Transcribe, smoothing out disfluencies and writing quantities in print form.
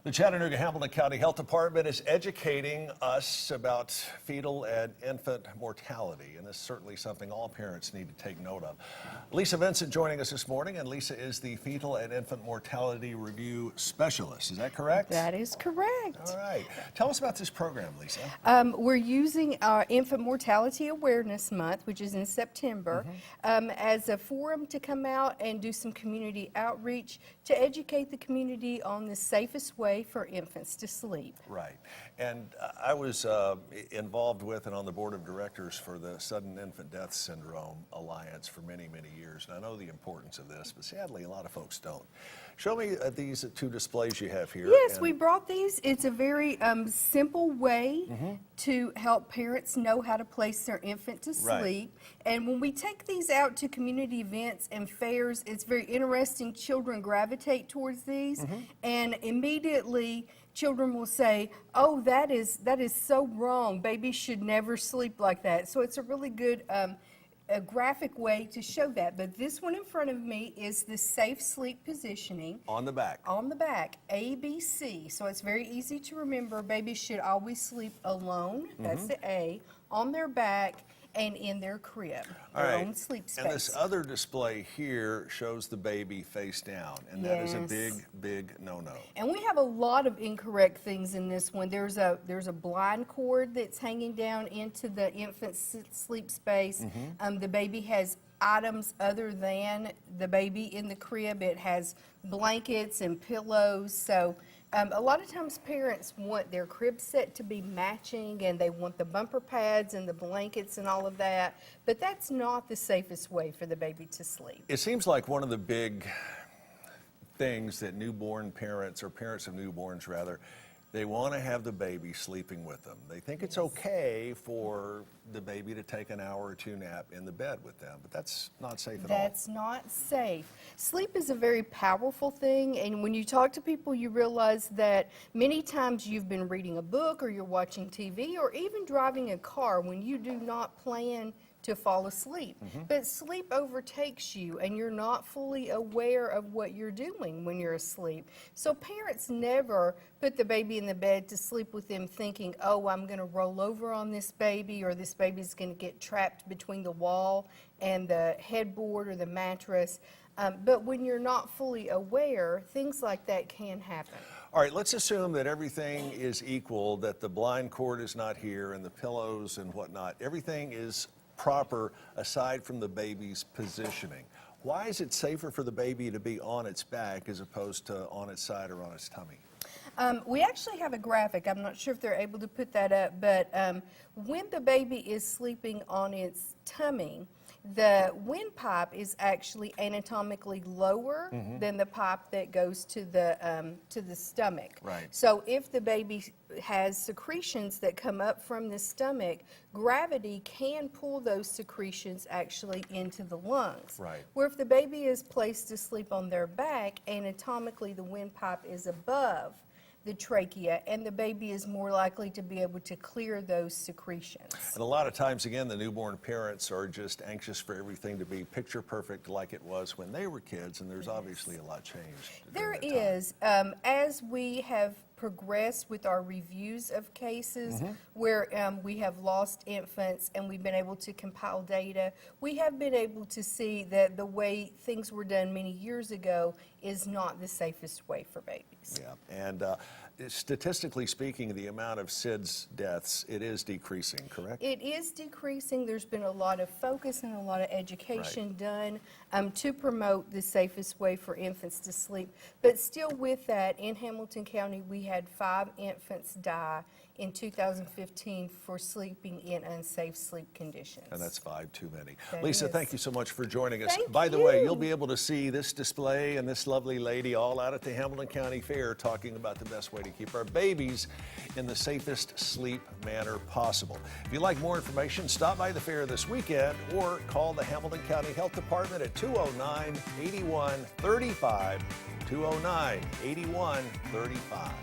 The Chattanooga Hamilton County Health Department is educating us about fetal and infant mortality, and this is certainly something all parents need to take note of. Lisa Vincent joining us this morning, and Lisa is the Fetal and Infant Mortality Review Specialist. Is that correct? That is correct. All right. Tell us about this program, Lisa. We're using our Infant Mortality Awareness Month, which is in September, as a forum to come out and do some community outreach to educate the community on the safest way for infants to sleep. Right. And I was involved with and on the board of directors for the Sudden Infant Death Syndrome Alliance for many, many years. And I know the importance of this, but sadly a lot of folks don't. Show me these two displays you have here. Yes, we brought these. It's a very simple way to help parents know how to place their infant to sleep. Right. And when we take these out to community events and fairs, it's very interesting. Children gravitate towards these, and immediately children will say, "Oh, that is so wrong. Babies should never sleep like that." So it's a really good a graphic way to show that. But this one in front of me is the safe sleep positioning. On the back. On the back, ABC. So it's very easy to remember. Babies should always sleep alone. That's the A. On their back and in their crib, their own sleep space. And this other display here shows the baby face down, and that is a big, big no-no. And we have a lot of incorrect things in this one. There's a blind cord that's hanging down into the infant's sleep space. The baby has items other than the baby in the crib. It has blankets and pillows. So a lot of times parents want their crib set to be matching, and they want the bumper pads and the blankets and all of that, but that's not the safest way for the baby to sleep. It seems like one of the big things that newborn parents, or parents of newborns rather, they want to have the baby sleeping with them. They think it's okay for the baby to take an hour or two nap in the bed with them, but that's not safe at all. That's not safe. Sleep is a very powerful thing, and when you talk to people, you realize that many times you've been reading a book, or you're watching TV, or even driving a car when you do not plan to fall asleep. But sleep overtakes you, and you're not fully aware of what you're doing when you're asleep. So parents never put the baby in the bed to sleep with them thinking, "Oh, I'm going to roll over on this baby," or "This baby's going to get trapped between the wall and the headboard or the mattress." But when you're not fully aware, things like that can happen. All right, let's assume that everything is equal, that the blind cord is not here and the pillows and whatnot. Everything is proper aside from the baby's positioning. Why is it safer for the baby to be on its back as opposed to on its side or on its tummy? We actually have a graphic. I'm not sure if they're able to put that up, but when the baby is sleeping on its tummy, the windpipe is actually anatomically lower than the pipe that goes to the stomach. Right. So if the baby has secretions that come up from the stomach, gravity can pull those secretions actually into the lungs. Right. Where if the baby is placed to sleep on their back, anatomically the windpipe is above the trachea, and the baby is more likely to be able to clear those secretions. And a lot of times, again, the newborn parents are just anxious for everything to be picture perfect like it was when they were kids, and there's obviously a lot changed. There is. As we have progressed with our reviews of cases where we have lost infants and we've been able to compile data, we have been able to see that the way things were done many years ago is not the safest way for babies. Yeah, and statistically speaking, the amount of SIDS deaths, it is decreasing, correct? It is decreasing. There's been a lot of focus and a lot of education done to promote the safest way for infants to sleep. But still with that, in Hamilton County, we had 5 infants die in 2015 for sleeping in unsafe sleep conditions. And that's 5 too many. That Lisa, is. thank you so much for joining us. Thank By the way, you. you'll be able to see this display and this lovely lady all out at the Hamilton County Fair talking about the best way to keep our babies in the safest sleep manner possible. If you'd like more information, stop by the fair this weekend or call the Hamilton County Health Department at 209-8135, 209-8135.